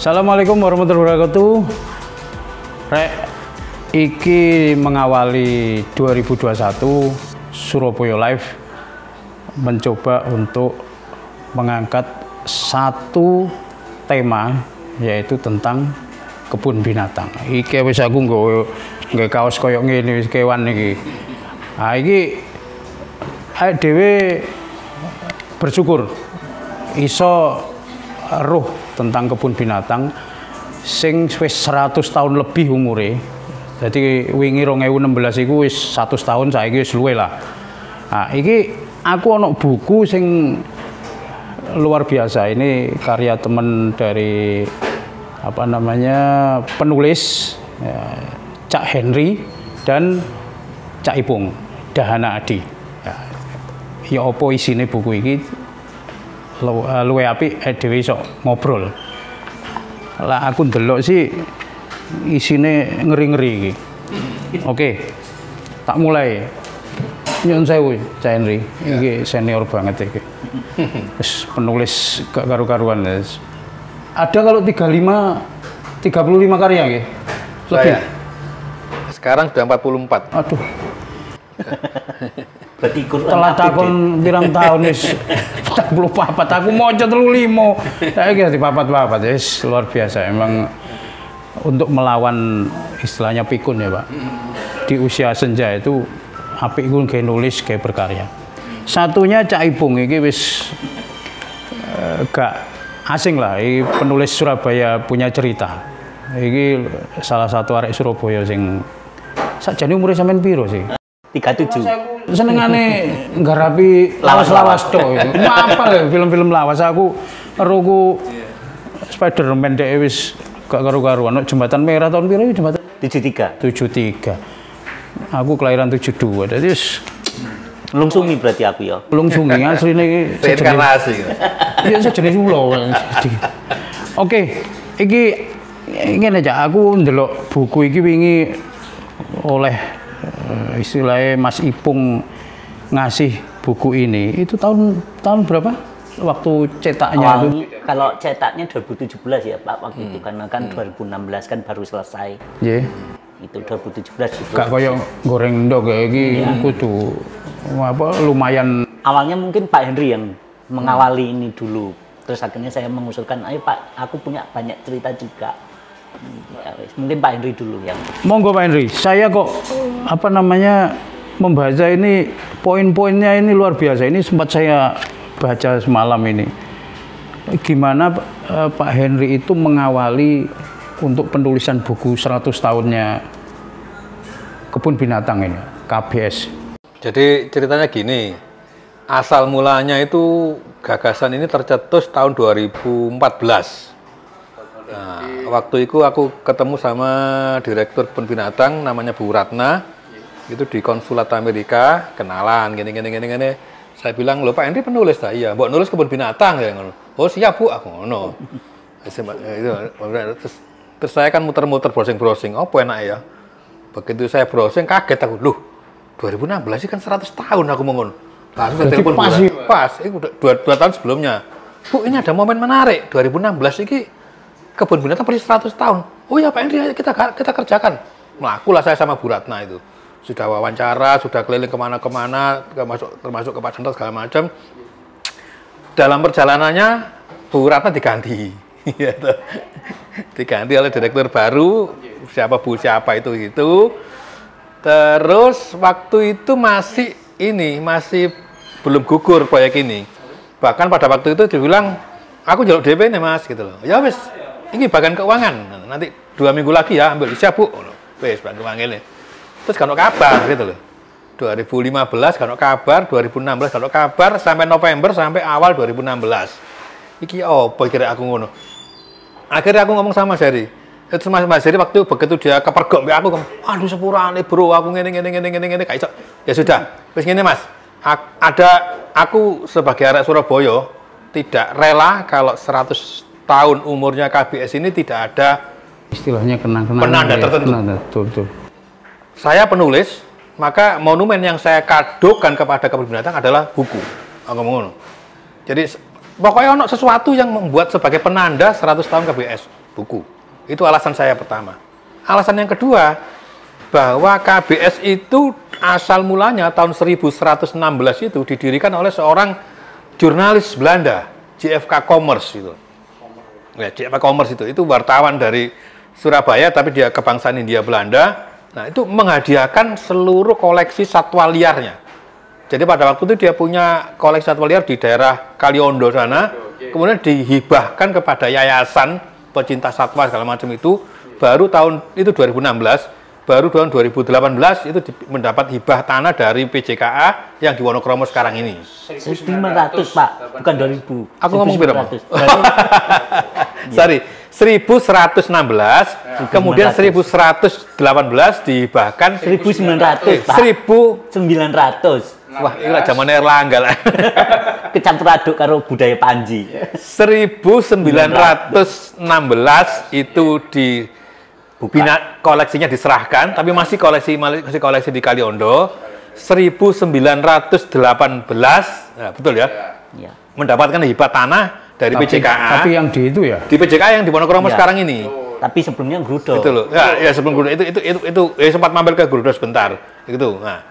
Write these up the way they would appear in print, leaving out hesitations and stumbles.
Assalamualaikum warahmatullahi wabarakatuh. Rek, iki mengawali 2021 Surabaya Live mencoba untuk mengangkat satu tema, yaitu tentang kebun binatang. Iki wis aku nggawe kaos koyo ngene wis kewan iki. Ha iki awake dhewe bersyukur iso roh tentang kebun binatang sing wis 100 tahun lebih umure. Jadi wingi 2016 iku wis 100 tahun, saiki wis luwe lah. Nah, iki aku ono buku sing luar biasa. Ini karya teman dari apa namanya penulis ya, Cak Henry dan Cak Ipung Dahana Adi. Ya opo isine buku iki? Luwe apik dhewe iso ngobrol. Lah aku ndelok sih isine ngeri-ngeri iki. Oke. Tak mulai. Nyun sewu, Cak Henry. Iki senior banget iki. Wis penulis gak karu-karuan. Ada kalau 35 karya nggih. Lebih. Sekarang sudah 44. Aduh. Berarti telah takon pirang tahun wis 44, aku maca 35. Saiki di papat-papat wis luar biasa. Emang untuk melawan istilahnya pikun ya, Pak. Di usia senja itu apik ku gawe nulis, gawe berkarya. Satunya Cak Ipung iki wis gak asing lah, iki penulis Surabaya punya cerita. Iki salah satu arek Surabaya sing sakjane umure sampean piro sih? 37. Senengane nggarapi lawas-lawas tok. Apa lho film-film lawas aku karo Spiderman dhek wis gak karu-karuan. Jembatan Merah tahun piro iki jembatan? 73. 73. Aku kelahiran 72. Dadi wis Lungsungi berarti aku ya. lungsungi asline iki Reinkarnasi. Iya sejenis ulo. Oke, iki ngene aja aku ndelok buku iki wingi oleh istilahnya Mas Ipung ngasih buku ini itu tahun berapa waktu cetaknya itu? Kalau cetaknya 2017 ya Pak waktu itu karena kan 2016 kan baru selesai. Nggih. Itu 2017 itu. Gak koyo goreng ndok kayak iki kudu apa lumayan. Awalnya mungkin Pak Henry yang mengawali ini dulu. Terus akhirnya saya mengusulkan, "Ayo Pak, aku punya banyak cerita juga." Ya, mungkin Pak Henry dulu yang. Monggo Pak Henry, saya kok apa namanya membaca ini poin-poinnya ini luar biasa. Ini sempat saya baca semalam ini. Gimana Pak Henry itu mengawali untuk penulisan buku 100 tahunnya kebun binatang ini, KBS. Jadi ceritanya gini, asal mulanya itu gagasan ini tercetus tahun 2014. Nah, waktu itu aku ketemu sama direktur kebun binatang namanya Bu Ratna, itu di konsulat Amerika, kenalan gini. Saya bilang, "Loh Pak Henry penulis tak?" "Iya, mbok nulis kebun binatang." Ya, "Oh siap Bu," aku ngono. Terus saya kan muter-muter browsing, apa enak ya. Begitu saya browsing kaget aku, loh 2016 sih kan 100 tahun aku ngono. Langsung telepon pas, itu dua tahun sebelumnya. "Bu, ini ada momen menarik, 2016 ini kebun binatang persis 100 tahun. Oh ya Pak Henry, kita kerjakan." Melakulah saya sama Bu Ratna itu. Sudah wawancara, sudah keliling kemana-kemana, termasuk ke Pak Santo segala macam. Dalam perjalanannya Bu Ratna diganti. Diganti oleh direktur baru, siapa itu. Terus waktu itu masih belum gugur proyek ini. Bahkan pada waktu itu dibilang, "Aku jaluk DP nih Mas," gitu loh. "Ya wis, ini bagian keuangan, nanti 2 minggu lagi ya ambil." "Siap Bu." Wis bagian keuangan ini. Terus kan kabar gitu loh. 2015 kan kabar, 2016 kan kabar, sampai November sampai awal 2016. Iki apa kira aku ngono. Akhirnya aku ngomong sama Mas Heri. Itu Mas Heri waktu begitu dia kepergok mbek aku, "Aduh sepurane Bro, aku ngene kayak iso." Ya sudah, wis ngene Mas. Aku sebagai arek Surabaya tidak rela kalau 100 tahun umurnya KBS ini tidak ada Istilahnya kenang-kenangan penanda tertentu. Betul. Saya penulis, maka monumen yang saya kadokan kepada kebun binatang adalah buku. Aku ngomong. Jadi Pokoknya ono sesuatu yang membuat sebagai penanda 100 tahun KBS buku. Itu alasan saya pertama. Alasan yang kedua, bahwa KBS itu asal mulanya tahun 1116 itu didirikan oleh seorang jurnalis Belanda, JFK Commerce itu. Ya, JFK Commerce itu wartawan dari Surabaya tapi dia kebangsaan Hindia Belanda. Nah, itu menghadiahkan seluruh koleksi satwa liarnya. Jadi pada waktu itu dia punya koleksi satwa liar di daerah Kaliondo sana, kemudian dihibahkan kepada yayasan pecinta satwa segala macam itu. Baru tahun itu 2016, baru tahun 2018 itu mendapat hibah tanah dari PJKA yang di Wonokromo sekarang ini. 1.900 Pak, bukan 2.000. Aku ngomong berapa? 1.900. Sorry, 1116, kemudian 1118 dihibahkan 1.900 Pak. 1.900. Wah, ini lah zaman Erlangga lah. Kecampur aduk karo budaya Panji. 1916 itu koleksinya diserahkan, tapi masih koleksi di Kaliondo. 1918, nah, betul ya? Ya. Mendapatkan hibah tanah dari PJKA. Tapi yang di itu ya? Di PJKA yang di Wonokromo Ya. sekarang ini. Tapi sebelumnya Grudo. Itu loh. Ya sebelum Grudo itu sempat mampir ke Grudo sebentar. Itu. Nah.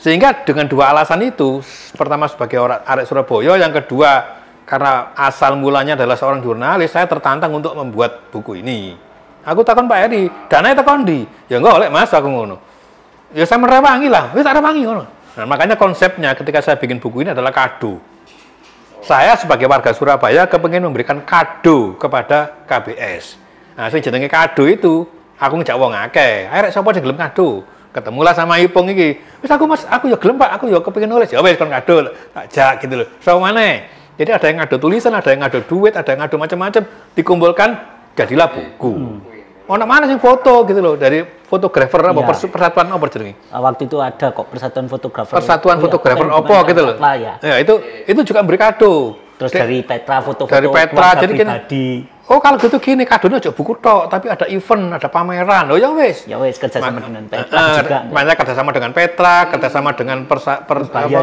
Sehingga dengan dua alasan itu, pertama sebagai orang arek Surabaya, yang kedua karena asal mulanya adalah seorang jurnalis, saya tertantang untuk membuat buku ini. Aku takon Pak Heri, dananya takon di. Ya enggak oleh Mas, aku ngono. Ya saya merewangi lah, wis tak rewangi ngono. Nah, makanya konsepnya ketika saya bikin buku ini adalah kado. Saya sebagai warga Surabaya kepengen memberikan kado kepada KBS. Nah, sing jenenge kado itu, aku ngejak wong akeh. Arek sapa sing gelem kado? Ketemulah sama Ipung iki. Wis aku Mas, aku ya gelem Pak, aku ya kepengin nulis. Ya wis kon kado, tak jak gitu loh. So maneh. Jadi ada yang ngado tulisan, ada yang ngado duit, ada yang ngado macam-macam, dikumpulkan jadilah buku. Ono mana sih foto gitu loh dari fotografer apa persatuan apa jenenge? Waktu itu ada kok persatuan fotografer. Persatuan fotografer apa gitu loh. Ya. Ya itu juga beri kado. Terus dari Petra foto-foto dari Petra jadi pribadi. Oh kalau gitu gini kadonya aja buku tok tapi ada event, ada pameran. Oh ya wes. Ya wes kerjasama dengan Petra juga. Banyak kerjasama dengan Petra, kerjasama dengan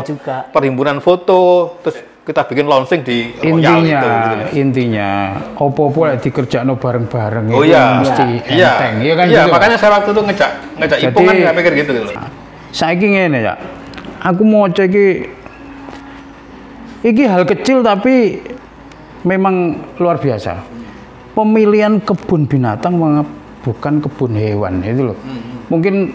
juga. perhimpunan foto, terus kita bikin launching di Royal itu, gitu. Intinya opo-opo lek dikerjakno bareng-bareng Oh itu iya, mesti enteng ya kan iya gitu. makanya saya waktu itu ngejak Ipung kan nggak pikir gitu loh. Saiki ngene ya. Aku mau cek iki hal kecil tapi memang luar biasa. Pemilihan kebun binatang bukan kebun hewan itu loh. Mungkin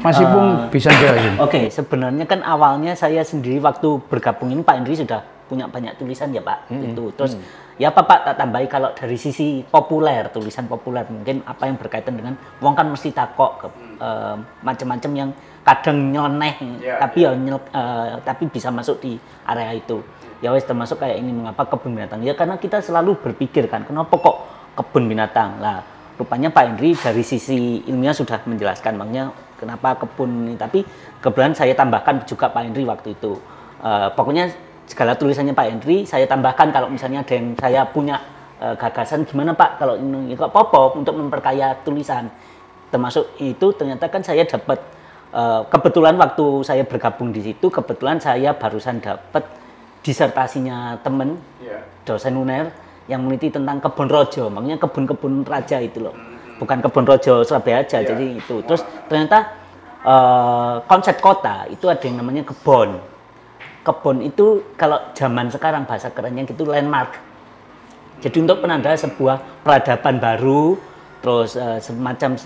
Mas Ipung bisa jelasin. Oke, sebenarnya kan awalnya saya sendiri waktu bergabung ini Pak Hendri sudah punya banyak tulisan ya Pak. Itu terus ya Pak tak tambahi kalau dari sisi populer, tulisan populer mungkin apa yang berkaitan dengan wong kan mesti takok macam-macam yang kadang nyeleneh tapi bisa masuk di area itu. Ya wes termasuk kayak ini mengapa kebun binatang? Ya karena kita selalu berpikir kan kenapa kok kebun binatang? Lah rupanya Pak Hendri dari sisi ilmiah sudah menjelaskan makanya kenapa kebun ini, tapi kebetulan saya tambahkan juga Pak Hendri waktu itu. Pokoknya segala tulisannya Pak Hendri saya tambahkan kalau misalnya ada yang saya punya gagasan gimana Pak kalau ini kok apa untuk memperkaya tulisan. Termasuk itu ternyata kan saya dapat kebetulan waktu saya bergabung di situ kebetulan saya barusan dapat disertasinya temen dosen UNER yang meneliti tentang kebun rojo, makanya kebun-kebun raja itu loh. Bukan kebun rojo Surabaya aja, jadi itu. Terus ternyata konsep kota itu ada yang namanya kebun. Kebun itu kalau zaman sekarang bahasa kerennya gitu landmark. Jadi untuk penanda sebuah peradaban baru, terus semacam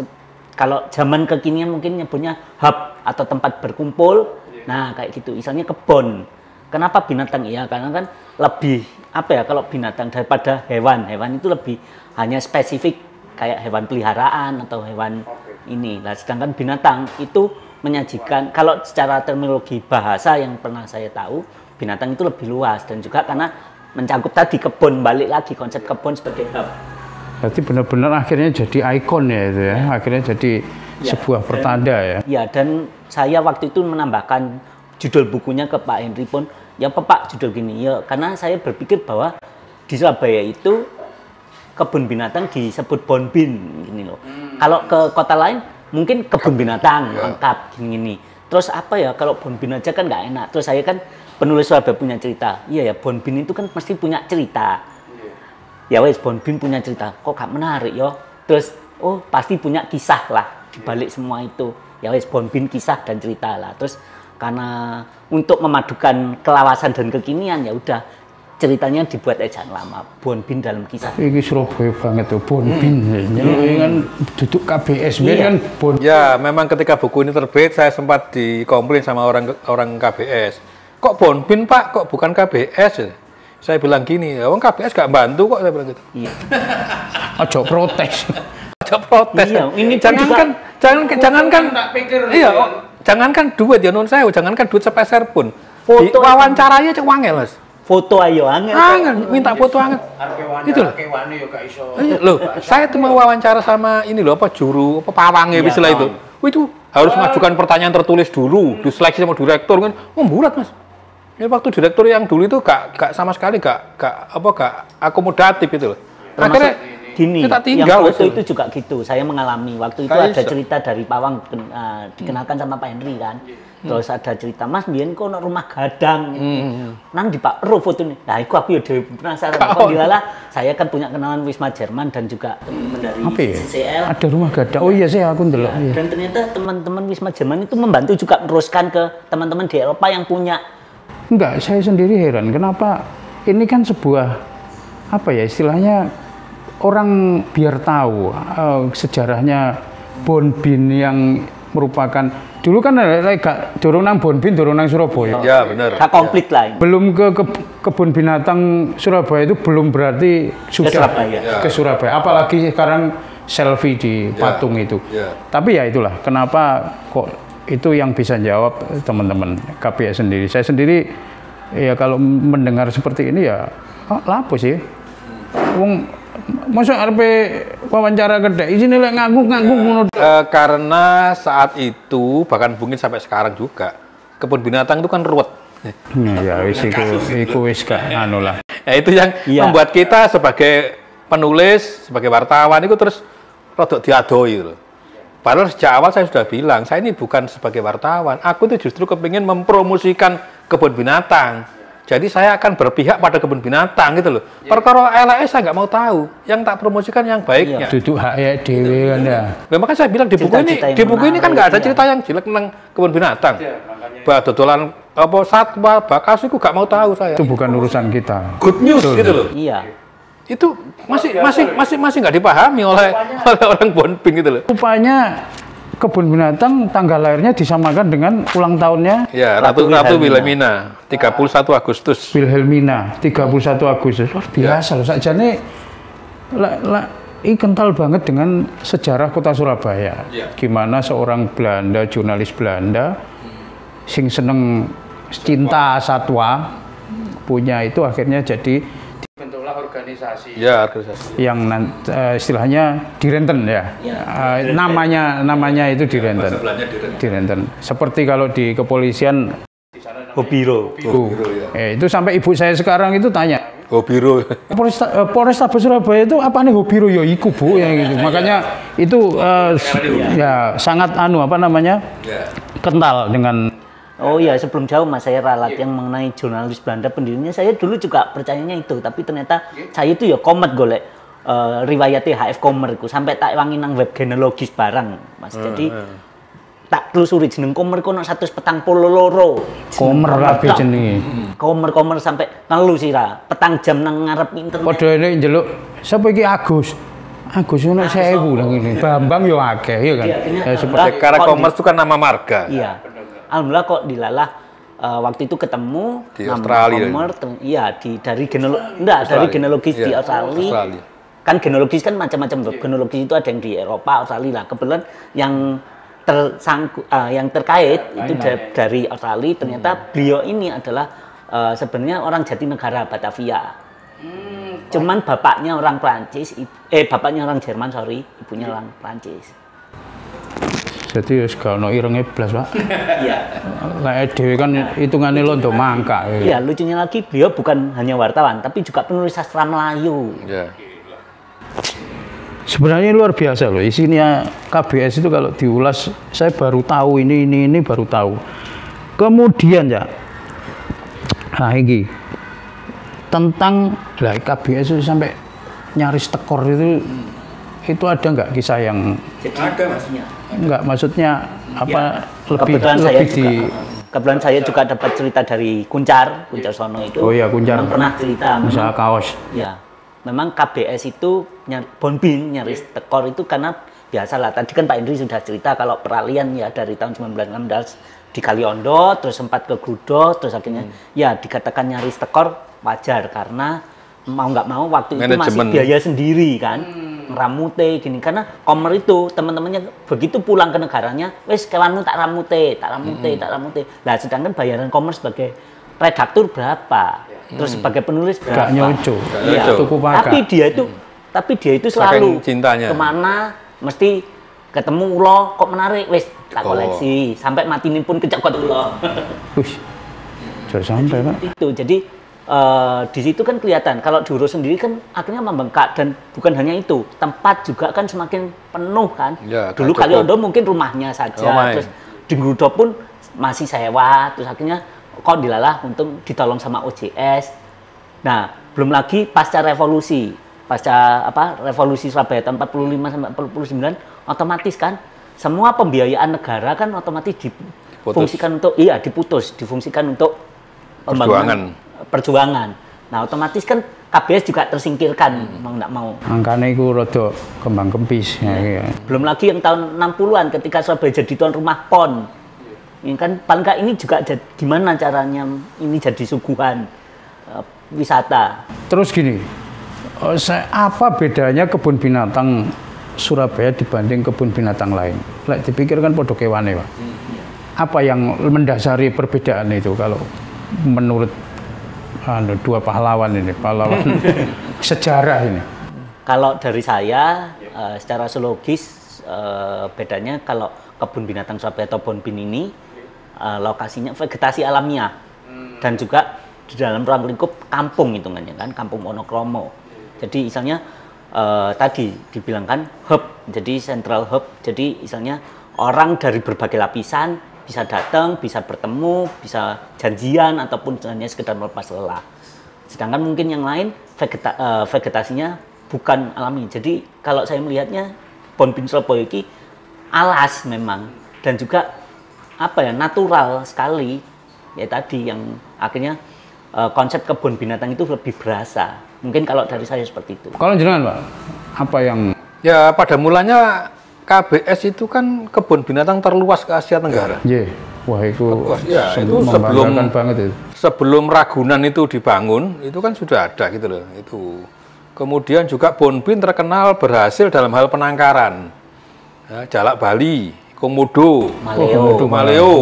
kalau zaman kekinian mungkin nyebutnya hub atau tempat berkumpul. Nah kayak gitu, misalnya kebun. Kenapa binatang? Iya karena kan lebih apa ya kalau binatang daripada hewan. Hewan itu lebih hanya spesifik kayak hewan peliharaan atau hewan ini. Nah, sedangkan binatang itu menyajikan kalau secara terminologi bahasa yang pernah saya tahu, binatang itu lebih luas dan juga karena mencakup tadi kebun, balik lagi konsep kebun sebagai hub. Berarti benar-benar akhirnya jadi ikon ya itu ya. Akhirnya jadi sebuah pertanda ya. Ya, dan saya waktu itu menambahkan judul bukunya ke Pak Hendri pun, ya Pak judul gini ya, karena saya berpikir bahwa di Surabaya itu kebun binatang disebut bonbin gini loh. Kalau ke kota lain mungkin kebun binatang lengkap gini. Terus apa ya kalau bonbin aja kan nggak enak. Terus saya kan penulis Surabaya punya cerita. Iya ya, Bon Bin itu kan pasti punya cerita. Ya wes, Bon Bin punya cerita. Kok gak menarik yo? Terus, oh pasti punya kisah lah di balik semua itu. Ya wes, Bon Bin kisah dan cerita lah. Terus karena untuk memadukan kelawasan dan kekinian ya udah ceritanya dibuat ejaan lama. Bon Bin dalam kisah. Ini Surabaya banget tuh, Bon Bin. Ini kan duduk KBS, kan Bon. Ya, memang ketika buku ini terbit, saya sempat dikomplain sama orang KBS. Kok Bon Bin, Pak? Kok bukan KBS? Saya bilang gini, orang KBS gak bantu kok, saya bilang gitu. Iya. Ojo protes. Ojo protes. Iya, ini jangankan jangankan duit ya non saya, jangankan duit sepeser pun. Foto wawancaranya cek wangel, Mas. Foto ayo angel. Minta foto angel. Itu loh. Loh, saya tuh mau wawancara sama ini loh apa juru apa pawangnya Iya, istilah itu. Itu harus mengajukan pertanyaan tertulis dulu, diseleksi sama direktur kan. Oh, bulat, Mas. Ini waktu direktur yang dulu itu gak sama sekali gak akomodatif itu loh. Akhirnya gini, kita tinggal yang foto itu juga gitu. Saya mengalami waktu itu ada cerita dari Pawang dikenalkan sama Pak Henry kan. Terus ada cerita, Mas Bian kok ono rumah gadang. Nang di Pak Ro foto nih. Nah, aku ya dhewe penasaran. Kok dilalah saya kan punya kenalan Wisma Jerman dan juga teman dari CCL. Ada rumah gadang. Oh iya sih aku ndelok. Ya, dan ternyata teman-teman Wisma Jerman itu membantu juga meneruskan ke teman-teman di Eropa yang punya. Enggak, saya sendiri heran kenapa ini kan sebuah apa ya istilahnya orang biar tahu sejarahnya Bon Bin yang merupakan dulu kan gak dorong nang Bon Bin, dorong nang Surabaya. Ya benar. Gak komplit lah. Belum ke kebun binatang Surabaya itu belum berarti sudah ke Surabaya. Apalagi sekarang selfie di patung itu. Tapi ya itulah kenapa kok itu yang bisa jawab teman-teman KPS sendiri. Saya sendiri ya kalau mendengar seperti ini ya lapo sih. Wong masa RP wawancara kedai izin lek ngangguk-ngangguk ngono. Karena saat itu bahkan mungkin sampai sekarang juga kebun binatang itu kan ruwet. Nah, ya wis iku wis gak anu lah. Ya itu yang membuat kita sebagai penulis, sebagai wartawan itu terus rodok diadoi loh. Padahal sejak awal saya sudah bilang, saya ini bukan sebagai wartawan, aku itu justru kepingin mempromosikan kebun binatang. Jadi saya akan berpihak pada kebun binatang gitu loh. Perkara LS saya nggak mau tahu, yang tak promosikan yang baiknya. Duduk hak ya dewe kan ya. Memang kan saya bilang di buku ini kan nggak ada cerita yang jelek tentang kebun binatang. Dodolan apa satwa, bakas itu nggak mau tahu saya. Itu bukan urusan kita. Good news gitu loh. Iya. Itu masih nggak dipahami oleh orang Bon Bin gitu loh. Rupanya kebun binatang tanggal lahirnya disamakan dengan ulang tahunnya ya Ratu Wilhelmina 31 Agustus. Wilhelmina 31 Agustus. Wah, biasa loh sakjane ini kental banget dengan sejarah kota Surabaya. Gimana seorang Belanda, jurnalis Belanda sing seneng cinta satwa punya itu akhirnya jadi bentuklah organisasi. Ya, organisasi. Yang istilahnya direnten ya. Namanya itu direnten. Direnten. Seperti kalau di kepolisian Hobiro. Itu sampai ibu saya sekarang itu tanya. Hobiro. Polrestabes Surabaya itu apa nih Hobiro ya iku Bu ya gitu. Makanya itu ya sangat kental dengan. Oh iya, sebelum jauh Mas, saya ralat yang mengenai jurnalis Belanda pendirinya. Saya dulu juga percayanya itu, tapi ternyata saya itu ya komet golek riwayatnya HF Kommer itu sampai tak wangi nang web genealogis barang, Mas. Jadi tak telusuri jeneng Kommer kono 142. Kommer kabeh jenenge. Kommer sampai ngelu sira, petang jam nang ngarep internet. Padha ini njeluk sapa iki Agus. Agus ono 1000 nang ngene. Bambang yo akeh ya kan. Seperti karena Kommer itu kan nama marga. Iya. Alhamdulillah kok dilalah waktu itu ketemu di Australia. Dari genealogis di Australia. Kan genealogis kan macam-macam. Genealogis itu ada yang di Eropa, Australia lah. Kebetulan yang terkait itu dari Australia. Ternyata beliau ini adalah sebenarnya orang Jatinegara, Batavia. Cuman bapaknya orang Prancis, bapaknya orang Jerman, ibunya orang Prancis. Jadi kalau no irenge blas, Pak. Iya. Lah dhewe kan hitungane londo mangka. Iya, lucunya lagi beliau bukan hanya wartawan, tapi juga penulis sastra Melayu. Iya. Sebenarnya luar biasa loh. Isinya KBS itu kalau diulas, saya baru tahu ini baru tahu. Kemudian ya, Nah ini tentang lah KBS itu sampai nyaris tekor itu ada nggak kisah yang Jadi ada maksudnya. nggak maksudnya apa Kebetulan saya lebih di juga, kebetulan saya juga dapat cerita dari Kuncar Sono itu. Oh iya, Kuncar. Memang pernah cerita. usaha kaos. Ya, memang KBS itu Bonbin nyaris tekor itu karena biasalah. Tadi kan Pak Indri sudah cerita kalau peralihan ya dari tahun 1916 di Kaliondo, terus sempat ke Grudo, terus akhirnya ya dikatakan nyaris tekor wajar karena mau nggak mau waktu itu masih biaya sendiri kan, ngeramute gini karena komer itu teman-temannya begitu pulang ke negaranya, wes kewanmu tak ramute. Lah sedangkan bayaran komer sebagai redaktur berapa, terus sebagai penulis berapa? Gak nyoco. Iya. Tapi dia itu selalu cintanya. kemana mesti ketemu ulo kok menarik, wes tak koleksi sampai mati ini pun kecokot ulo. Wih, jangan sampai Pak. Itu jadi di situ kan kelihatan kalau diurus sendiri kan akhirnya membengkak dan bukan hanya itu tempat juga kan semakin penuh kan. Ya, Dulu Kaliondo mungkin rumahnya saja, terus di Grudo pun masih sewa, terus akhirnya kok dilalah untung ditolong sama OJS. Nah belum lagi pasca revolusi Surabaya tahun 45 sampai 49 otomatis kan semua pembiayaan negara kan otomatis difungsikan difungsikan untuk perjuangan. Nah, otomatis kan KBS juga tersingkirkan mau nggak mau. Angkanya itu rada kembang kempis. Ya. Belum lagi yang tahun 60-an ketika Surabaya jadi tuan rumah PON. Ini kan paling nggak ini juga gimana caranya ini jadi suguhan wisata. Terus gini, apa bedanya kebun binatang Surabaya dibanding kebun binatang lain? Lek dipikir kan podo kewane, Pak. Apa yang mendasari perbedaan itu kalau menurut dua pahlawan sejarah ini? Kalau dari saya secara zoologis bedanya kalau kebun binatang Surabaya atau Bonbin ini lokasinya vegetasi alamiah dan juga di dalam ruang lingkup kampung hitungannya kan, kampung monokromo. Jadi misalnya tadi dibilangkan hub, jadi central hub, jadi misalnya orang dari berbagai lapisan bisa datang, bisa bertemu, bisa janjian ataupun hanya sekedar melepas lelah. Sedangkan mungkin yang lain vegetasinya bukan alami. Jadi kalau saya melihatnya Bonbin Surabaya ini alas memang dan juga natural sekali ya tadi yang akhirnya konsep kebun binatang itu lebih berasa. Mungkin kalau dari saya seperti itu. Kalau jenengan Pak, apa yang ya pada mulanya KBS itu kan kebun binatang terluas ke Asia Tenggara. Iya. Wah itu sebelum banget itu. Sebelum Ragunan itu dibangun, itu kan sudah ada gitu loh. Itu. Kemudian juga Bonbin terkenal berhasil dalam hal penangkaran. Ya, Jalak Bali, Komodo, Maleo.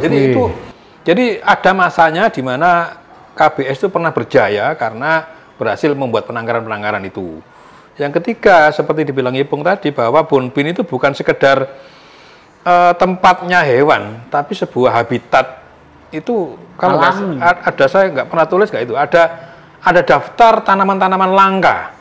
Itu. Jadi ada masanya di mana KBS itu pernah berjaya karena berhasil membuat penangkaran-penangkaran itu. Yang ketiga, seperti dibilang Ipung tadi, bahwa Bonbin itu bukan sekedar tempatnya hewan, tapi sebuah habitat. Itu kalau ada saya nggak pernah tulis nggak itu, ada daftar tanaman-tanaman langka.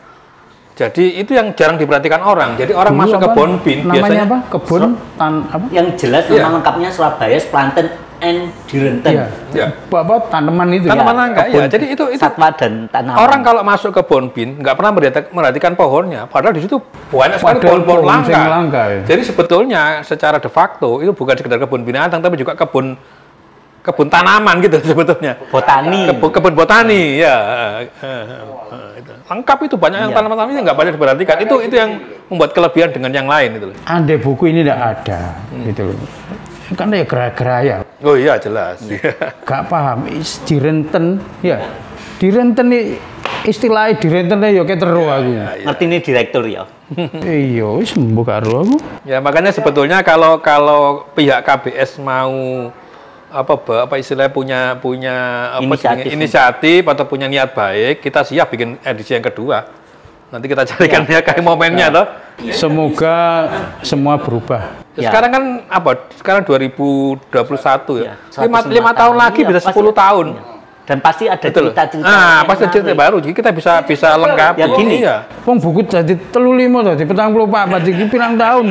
Jadi itu yang jarang diperhatikan orang. Jadi orang dulu masuk ke Bonbin namanya apa? Kebun apa? Yang jelas nama lengkapnya Surabaya Planten and Direnten. Ya. Apa tanaman itu? Tanaman langka ya. Jadi itu satwa dan tanaman. Orang kalau masuk ke Bonbin nggak pernah merhatikan pohonnya, padahal di situ banyak sekali pohon-pohon langka. Ya. Jadi sebetulnya secara de facto itu bukan sekedar kebun binatang, tapi juga kebun tanaman gitu sebetulnya. Botani. Kebun botani ya. Itu. Lengkap itu banyak yang tanaman-tanaman yang nggak banyak diperhatikan. Itu yang membuat kelebihan dengan yang lain itu. Andai buku ini tidak ada, gitu loh. Kan ya geraya. Oh iya jelas. Gak paham. Direnten, ya. Direnten nih istilahnya direntennya ya kayak terus aku. Ngerti ini direktur ya. Iya, wis mbok karo aku. Ya makanya sebetulnya kalau pihak KBS mau apa istilahnya punya inisiatif atau punya niat baik, kita siap bikin edisi yang kedua. Nanti kita carikan ya kayak momennya toh. Semoga semua berubah. Ya. Sekarang kan sekarang 2021 ya. 5 tahun lagi bisa 10 tahun. Ya. Dan pasti ada cerita-cerita. Pasti ada cerita baru. Jadi kita bisa lengkap. Ya gini ya. Wong buku jadi 35 tadi 44 iki pirang tahun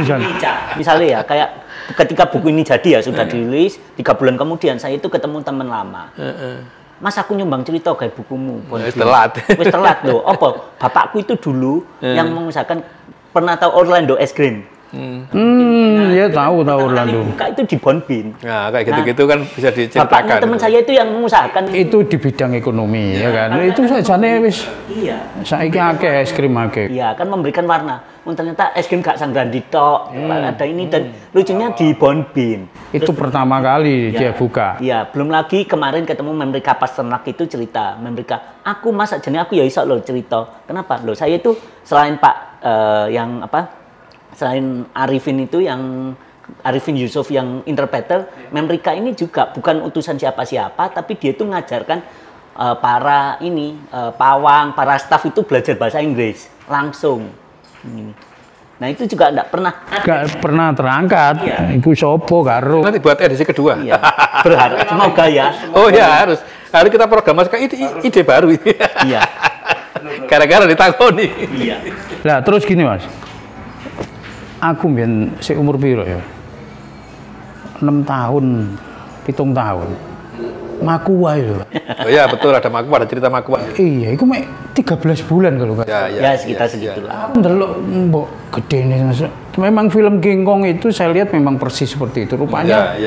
misalnya ya kayak ketika buku ini jadi ya sudah dirilis 3 bulan kemudian saya itu ketemu teman lama. Mas aku nyumbang cerita kayak bukumu. Wis telat. Wis telat loh. Apa? Bapakku itu dulu yang mengusahakan, pernah tahu Orlando Es Green? Ya tahu Orlando. Buka itu di Bonbin. Nah, kayak gitu-gitu kan bisa diceritakan. Bapaknya teman saya itu yang mengusahakan. Itu di bidang ekonomi ya kan. Itu sajane wis Iya. saiki akeh es krim akeh. Iya, kan memberikan warna. Ternyata es krim gak Sangrandi tok. Ada ini dan lucunya di Bonbin. Itu pertama kali dia buka. Iya, belum lagi kemarin ketemu Memrika Pasternak itu cerita. Memrika, aku masak jenis aku ya iso loh cerita. Kenapa? Loh, saya itu selain Pak yang apa? Selain Arifin itu yang Arifin Yusuf yang interpreter, Memrika ini juga bukan utusan siapa-siapa, tapi dia itu mengajarkan para pawang, para staf itu belajar bahasa Inggris langsung. Nah itu juga enggak pernah terangkat. Iya. Iku sopo karo. Nanti buat edisi kedua. Iya. Berharap semoga ya. Oh ya harus. Hari kita program masuk ide baru ini. Iya. Gara-gara ditakoni. Iya. Lah terus gini Mas. Aku mbiyen sik umur piro ya? 6 tahun, 7 tahun. Makua itu. Oh iya betul, ada Makua, ada cerita Makua. Iya, itu mek 13 bulan kalau kan. Ya sekitar segitulah. Aku ndelok mbok gedene Mas. Memang film King Kong itu saya lihat memang persis seperti itu. Rupanya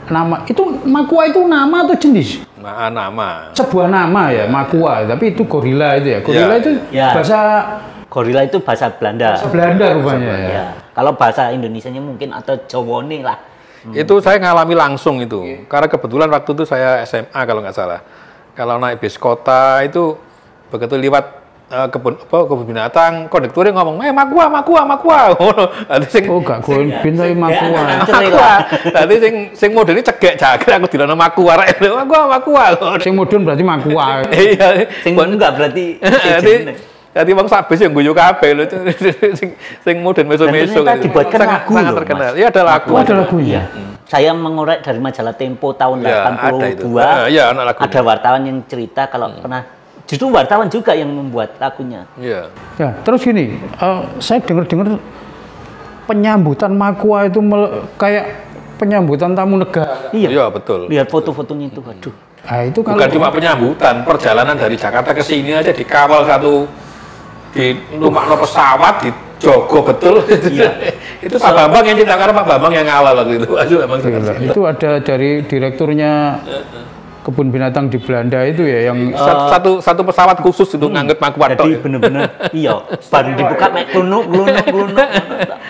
nama itu Makua itu nama atau jenis? Nama. Sebuah nama ya, Makua, tapi itu gorila itu ya. Gorila itu bahasa gorila itu bahasa Belanda. Bahasa Belanda rupanya ya. Kalau bahasa Indonesianya mungkin atau Jawane lah. Itu saya ngalami langsung itu. Karena kebetulan waktu itu saya SMA kalau nggak salah. Kalau naik bis kota itu begitu lewat kebun binatang, kondekturnya ngomong, Makua. Gak Bonbin tapi Makua. Tadi sing modern cegek jagat aku dilono Makua rek. Makua. Sing modern berarti Makua. Iya. Sing enggak berarti Jadi bang Sabis yang guyu kabeh lho sing modern meso-meso dibuatkan lagu sangat terkenal. Iya ada lagu. Ada lagunya. Saya mengorek dari majalah Tempo tahun 82. Ada wartawan yang cerita kalau pernah justru wartawan juga yang membuat lagunya. Iya. Ya, terus gini, saya dengar penyambutan Makua itu kayak penyambutan tamu negara. Iya, betul. Lihat foto-fotonya itu, waduh. Nah, itu kalau bukan cuma penyambutan, perjalanan dari Jakarta ke sini aja dikawal di numpak pesawat dijogo betul. Iya. Itu Pak Bambang yang cerita, karena Pak Bambang yang ngawal waktu itu. Itu ada dari direkturnya kebun binatang di Belanda itu ya yang satu pesawat khusus itu ngangkut Makua. Jadi bener-bener iya, baru dibuka mek glunuk.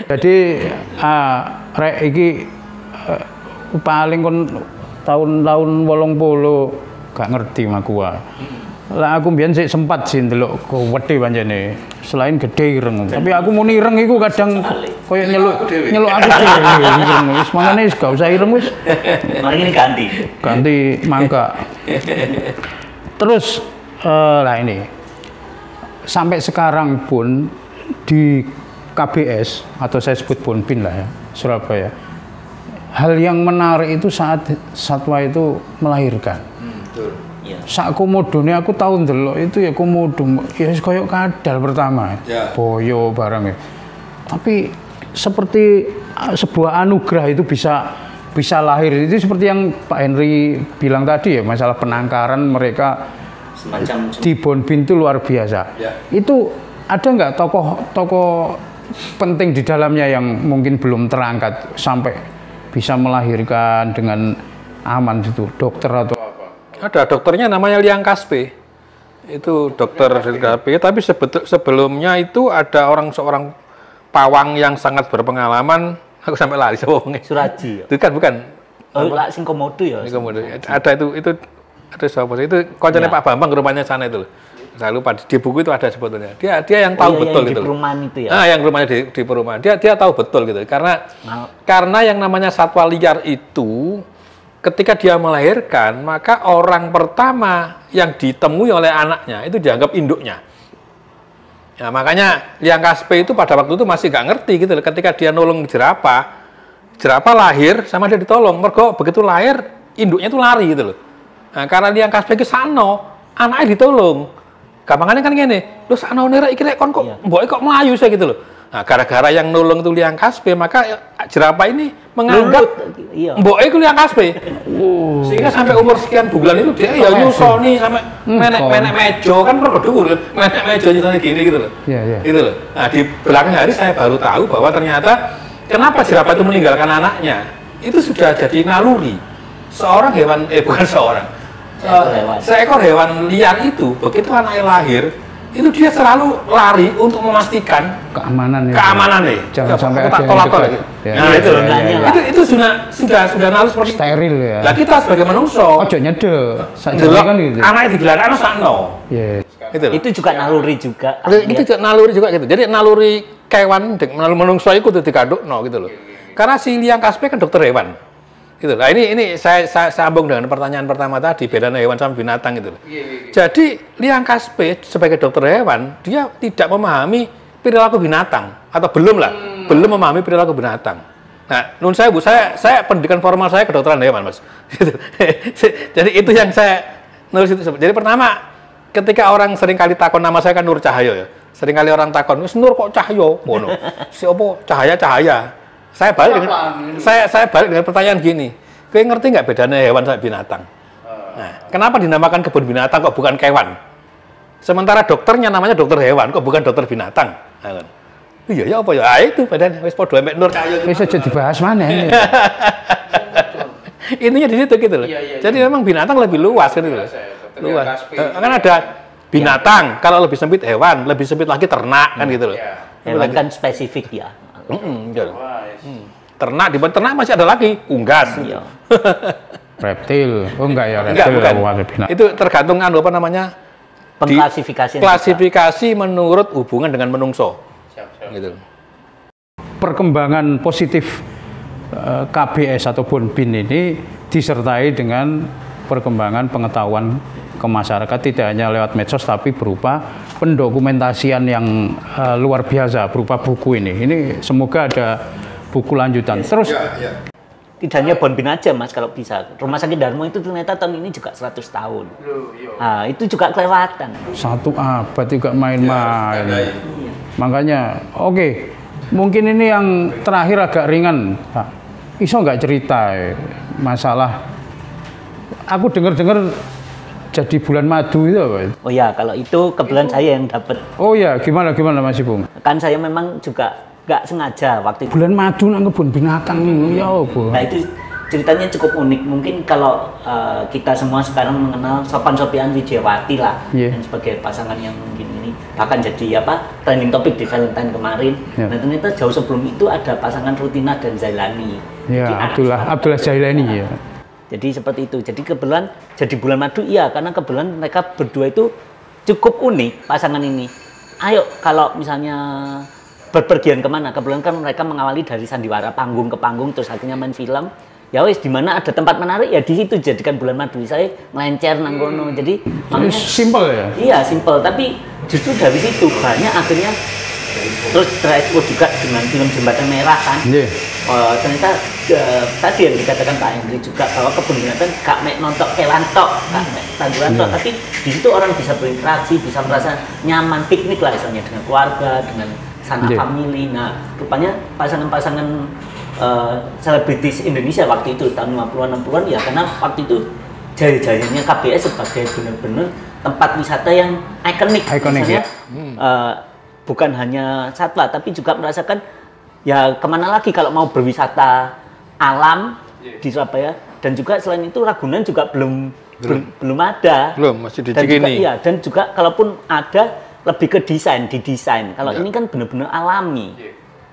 Jadi rek iki paling kon tahun-tahun 80 gak ngerti Makua. Lah aku mbiyen sik sempat sih ndelok wedhe pancene. Selain gede ireng. Tapi aku muni ireng iku kadang koyo nyeluk aku ireng. Wis mangane wis gak usah ireng wis. Mari ini Ganti mangga. Terus lah ini. Sampai sekarang pun di KBS atau saya sebut Bonbin lah ya, Surabaya. Hal yang menarik itu saat satwa itu melahirkan. Sak komodone aku tahu ndelok itu ya komodo ya koyo kadal pertama. Boyo barang ya. Tapi seperti sebuah anugerah itu bisa lahir. Itu seperti yang Pak Henry bilang tadi ya, masalah penangkaran mereka semacam di Bonbin itu luar biasa. Itu ada nggak tokoh penting di dalamnya yang mungkin belum terangkat sampai bisa melahirkan dengan aman itu, dokter atau apa? Ada dokternya namanya Liang Kaspe. Itu dokter Kaspe, tapi sebelumnya itu ada seorang pawang yang sangat berpengalaman, aku sampai lari siapa Suraji. Itu kan bukan. Oh, lah sing komodo ya. Komodo. Ada itu ada siapa sih? Itu koncone Pak Bambang rumahnya sana itu loh. Saya lupa di buku itu ada sebetulnya. Dia yang tahu betul gitu. Di perumahan itu ya. Yang rumahnya di perumahan. Dia tahu betul gitu. Karena yang namanya satwa liar itu ketika dia melahirkan, maka orang pertama yang ditemui oleh anaknya itu dianggap induknya. Ya, makanya Liang Kaspe itu pada waktu itu masih nggak ngerti gitu loh. Ketika dia nolong jerapah lahir sama dia ditolong. Mergo begitu lahir induknya itu lari gitu loh. Nah, karena Liang Kaspe ke sano, anaknya ditolong. Gampangannya kan gini, lu sano nira iki rek kon kok mboke kok melayu saya gitu loh. Nah, gara-gara yang nulung itu liang kaspe, maka jerapah ini menganggap iya. mbok itu liang kaspe. Sehingga sampai umur sekian bulan itu dia ya nyusoni sampai menek mejo kan prosedur menek mejo nyusoni gini gitu loh. Iya. Gitu loh. Nah, di belakang hari saya baru tahu bahwa ternyata kenapa jerapah itu meninggalkan anaknya. Itu sudah jadi naluri. Seorang hewan bukan seorang. Seekor hewan liar itu begitu anaknya lahir itu dia selalu lari untuk memastikan keamanannya. Jangan sampai ada tolak ya. Nah, itu sudah nalar seperti steril ya. Lah kita sebagai manusia ojo nyede. Sakjane kan gitu. Anaknya digelarkan sakno. Iya. Itu juga naluri juga. Itu juga naluri juga gitu. Jadi naluri kewan naluri manusia itu dikandukno gitu loh. Karena si liang kaspe kan dokter hewan. Gitu. Nah, ini saya sambung dengan pertanyaan pertama tadi, bedanya hewan sama binatang gitu. Jadi liang kaspe sebagai dokter hewan dia tidak memahami perilaku binatang atau belum memahami perilaku binatang. Nah, nun saya Bu, saya pendidikan formal saya kedokteran hewan, Mas. Gitu. Jadi itu yang saya nulis itu. Jadi pertama ketika orang sering kali takon nama saya kan Nur Cahyo ya. Sering kali orang takon, "Wis Nur kok Cahyo?" Ngono. Si opo cahaya-cahaya. Saya balik dengan pertanyaan gini, kowe ngerti nggak bedanya hewan sama binatang? Nah, kenapa dinamakan kebun binatang kok bukan kewan? Sementara dokternya namanya dokter hewan, kok bukan dokter binatang? Nah, iya ya apa ya? Itu bedanya. Wis padha mek Nur Cahyo. Wis aja dibahas mana ya. Intinya di situ gitu loh. Jadi memang binatang lebih luas gitu loh. Luas. Kan ada binatang, kalau lebih sempit hewan, lebih sempit lagi ternak kan gitu loh. Hewan kan spesifik ya. Ternak, di ternak masih ada lagi unggas. Iya. Reptil. Oh enggak ya, reptil. Bukan. Itu tergantung apa namanya? Klasifikasi menurut hubungan dengan menungso. Gitu. Perkembangan positif KBS ataupun BIN ini disertai dengan perkembangan pengetahuan ke masyarakat, tidak hanya lewat medsos tapi berupa pendokumentasian yang luar biasa berupa buku ini. Ini semoga ada buku lanjutan. Terus tidak hanya Bon Bin aja Mas, kalau bisa. Rumah Sakit Darmo itu ternyata tahun ini juga 100 tahun. Nah, itu juga kelewatan. 1 abad juga main-main. Makanya, oke. Mungkin ini yang terakhir agak ringan, Pak. Iso nggak cerita masalah? Aku dengar-dengar jadi bulan madu itu apa? Oh ya, kalau itu kebetulan saya yang dapat. Oh ya, gimana Mas Ipung? Kan saya memang juga nggak sengaja waktu itu. Bulan madu nang kebun binatang ini ya apa? Nah itu ceritanya cukup unik. Mungkin kalau kita semua sekarang mengenal Sopan Sopian Wijiawati lah, dan sebagai pasangan yang mungkin ini bahkan jadi trending topik di Valentine kemarin. Nah ternyata jauh sebelum itu ada pasangan Rutina dan Zailani. Ya, Abdullah Zailani ya. Jadi seperti itu. Jadi kebetulan jadi bulan madu iya, karena kebetulan mereka berdua itu cukup unik pasangan ini. Ayo kalau misalnya berpergian kemana, kebetulan kan mereka mengawali dari sandiwara panggung ke panggung, terus akhirnya main film. Ya wes, di mana ada tempat menarik ya di situ jadikan bulan madu. Saya melencer nang kono. Jadi simple ya. Iya simple, tapi justru dari situ banyak akhirnya terus terekspos juga dengan film Jembatan Merah kan. Ternyata tadi yang dikatakan Pak Henry juga bahwa kebun binatang gak mek nonton kewan tok, gak mek tanduran tok, tapi di situ orang bisa berinteraksi, bisa merasa nyaman, piknik lah misalnya dengan keluarga, dengan sanak family. Nah, rupanya pasangan-pasangan selebritis Indonesia waktu itu tahun 50-an 60-an ya, karena waktu itu jaya-jayanya KBS sebagai benar-benar tempat wisata yang ikonik ya. Bukan hanya satwa tapi juga merasakan ya kemana lagi kalau mau berwisata alam di Surabaya, dan juga selain itu Ragunan juga belum ada. Masih di Cikini. Dan juga kalaupun ada lebih ke didesain. Kalau ini kan benar-benar alami.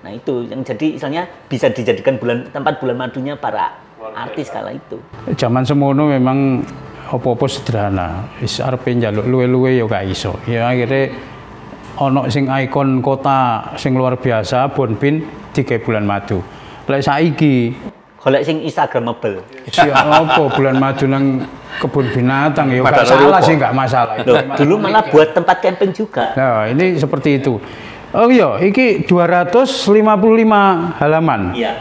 Nah itu yang jadi misalnya bisa dijadikan tempat bulan madunya para artis kala itu. Zaman semono memang apa-apa sederhana. Wis arepe njaluk luwe-luwe ya gak iso. Ya akhirnya ono sing ikon kota sing luar biasa Bon Bin digawe bulan madu. Lek saiki golek sing instagramable. Apa bulan madu nang kebun binatang ya gak salah sih, gak masalah. Dulu malah buat tempat camping juga. Nah, ini seperti itu. Oh iya, iki 255 halaman. Iya.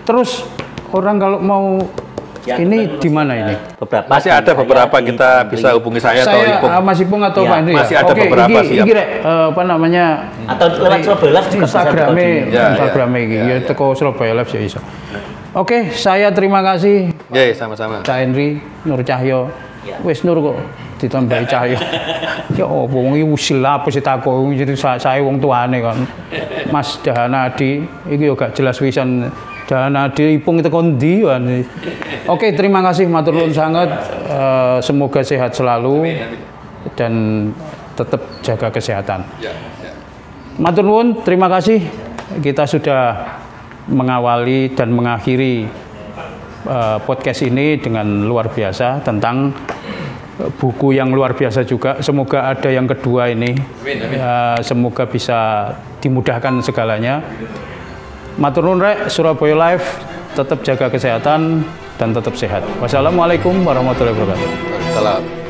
Terus orang kalau mau Ya, ini di mana ini? beberapa Masih ada saya beberapa di kita Pondri. bisa hubungi saya atau Saya Ipung. Mas Ipung atau Ya, Pak Hendri? masih ada Oke, beberapa, iki, siap. iki rek, apa namanya? Atau lewat Surabaya Live juga bisa Instagramnya, dikoordinir. Ya, Instagramnya iki. Ya teko Surabaya Live ya iso. Oke, saya terima kasih Ya, sama-sama. Cak Henry, Nur Cahyo. Ya. Wis Nur kok ditambahi Cahyo. Ya opo wong iki usil apa sih takok jadi saya wong tuane kan. Mas Dahanadi iki yo gak jelas wisan Dahanadi Ipung teko ndi wan. Oke, terima kasih matur nuwun sangat. Semoga sehat selalu dan tetap jaga kesehatan. Matur nuwun, terima kasih. Kita sudah mengawali dan mengakhiri podcast ini dengan luar biasa tentang buku yang luar biasa juga. Semoga ada yang kedua ini. Semoga bisa dimudahkan segalanya. Matur nuwun rek, Surabaya Live, tetap jaga kesehatan dan tetap sehat. Wassalamualaikum warahmatullahi wabarakatuh. Salam.